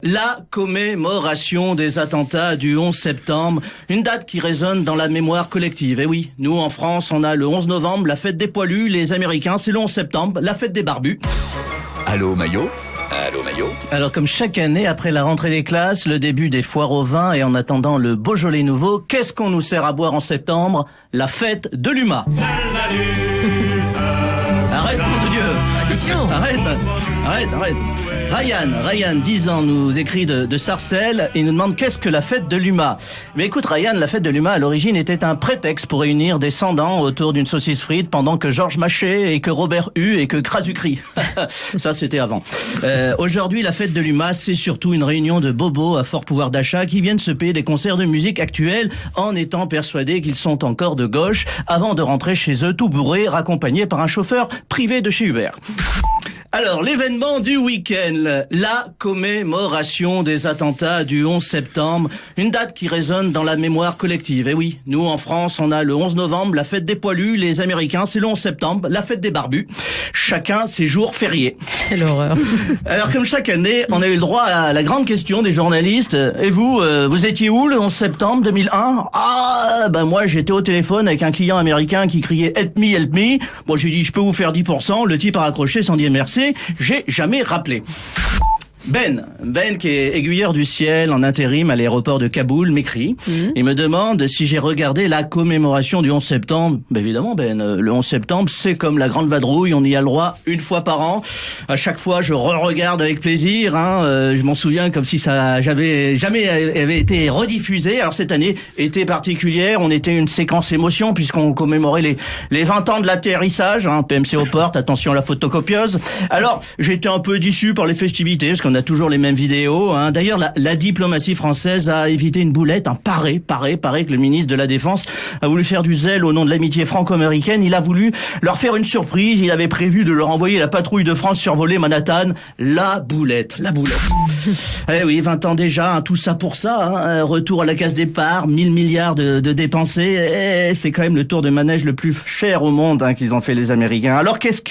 La commémoration des attentats du 11 septembre, une date qui résonne dans la mémoire collective. Et oui, nous en France, on a le 11 novembre, la fête des poilus, les Américains, c'est le 11 septembre, la fête des barbus. Allô Maillot? Allô Maillot? Alors comme chaque année, après la rentrée des classes, le début des foires au vin et en attendant le Beaujolais nouveau, qu'est-ce qu'on nous sert à boire en septembre? La fête de l'UMA. Arrête, nom de Dieu! Arrête. Ryan, 10 ans, nous écrit de Sarcelles et nous demande qu'est-ce que la fête de l'UMA. Mais écoute Ryan, la fête de l'UMA à l'origine était un prétexte pour réunir des sans-dents autour d'une saucisse frite pendant que Georges mâchait et que Robert et que Krasu crie. Ça c'était avant. Aujourd'hui la fête de l'UMA c'est surtout une réunion de bobos à fort pouvoir d'achat qui viennent se payer des concerts de musique actuelle en étant persuadés qu'ils sont encore de gauche avant de rentrer chez eux tout bourrés raccompagnés par un chauffeur privé de chez Uber. Alors, l'événement du week-end, la commémoration des attentats du 11 septembre, une date qui résonne dans la mémoire collective. Et oui, nous en France, on a le 11 novembre, la fête des poilus, les Américains, c'est le 11 septembre, la fête des barbus. Chacun ses jours fériés. Quelle horreur. Alors, comme chaque année, on a eu le droit à la grande question des journalistes. Et vous, vous étiez où le 11 septembre 2001 ? Moi, j'étais au téléphone avec un client américain qui criait « Help me, help me ». Bon, j'ai dit « Je peux vous faire 10%. » Le type a raccroché sans dire merci. J'ai jamais rappelé. Ben qui est aiguilleur du ciel en intérim à l'aéroport de Kaboul m'écrit et me demande si j'ai regardé la commémoration du 11 septembre. Évidemment le 11 septembre c'est comme la grande vadrouille, on y a le droit une fois par an. À chaque fois je re-regarde avec plaisir, je m'en souviens comme si ça jamais avait été rediffusé. Alors cette année était particulière, on était une séquence émotion puisqu'on commémorait les 20 ans de l'atterrissage, PMC aux portes, attention à la photocopieuse. Alors j'étais un peu déçu par les festivités parce qu'on a toujours les mêmes vidéos. D'ailleurs, la diplomatie française a évité une boulette, un paré que le ministre de la Défense a voulu faire du zèle au nom de l'amitié franco-américaine. Il a voulu leur faire une surprise. Il avait prévu de leur envoyer la patrouille de France survoler Manhattan. La boulette. Eh oui, 20 ans déjà, tout ça pour ça. Retour à la case départ, 1000 milliards de dépensés. C'est quand même le tour de manège le plus cher au monde qu'ils ont fait les Américains. Alors qu'est-ce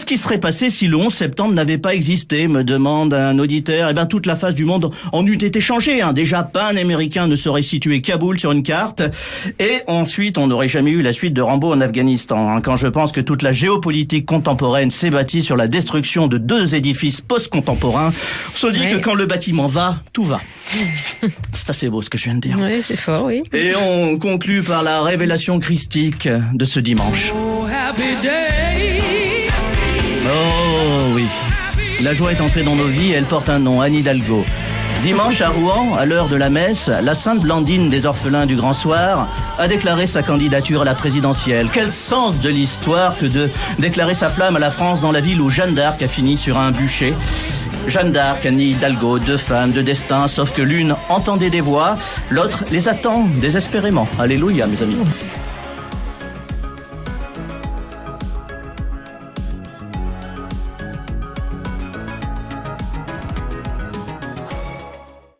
qui serait passé si le 11 septembre n'avait pas existé, me demande un auditeur. Toute la face du monde en eût été changée. Déjà, pas un Américain ne saurait situer Kaboul sur une carte. Et ensuite, on n'aurait jamais eu la suite de Rambo en Afghanistan. Quand je pense que toute la géopolitique contemporaine s'est bâtie sur la destruction de 2 édifices post-contemporains, on se dit que quand le bâtiment va, tout va. C'est assez beau ce que je viens de dire. Oui, c'est fort, oui. Et on conclut par la révélation christique de ce dimanche. Oh, happy day. Oh oui. La joie est entrée dans nos vies et elle porte un nom, Anne Hidalgo. Dimanche à Rouen, à l'heure de la messe, la sainte Blandine des orphelins du Grand Soir a déclaré sa candidature à la présidentielle. Quel sens de l'histoire que de déclarer sa flamme à la France dans la ville où Jeanne d'Arc a fini sur un bûcher. Jeanne d'Arc, Anne Hidalgo, 2 femmes, 2 destins, sauf que l'une entendait des voix, l'autre les attend désespérément. Alléluia, mes amis.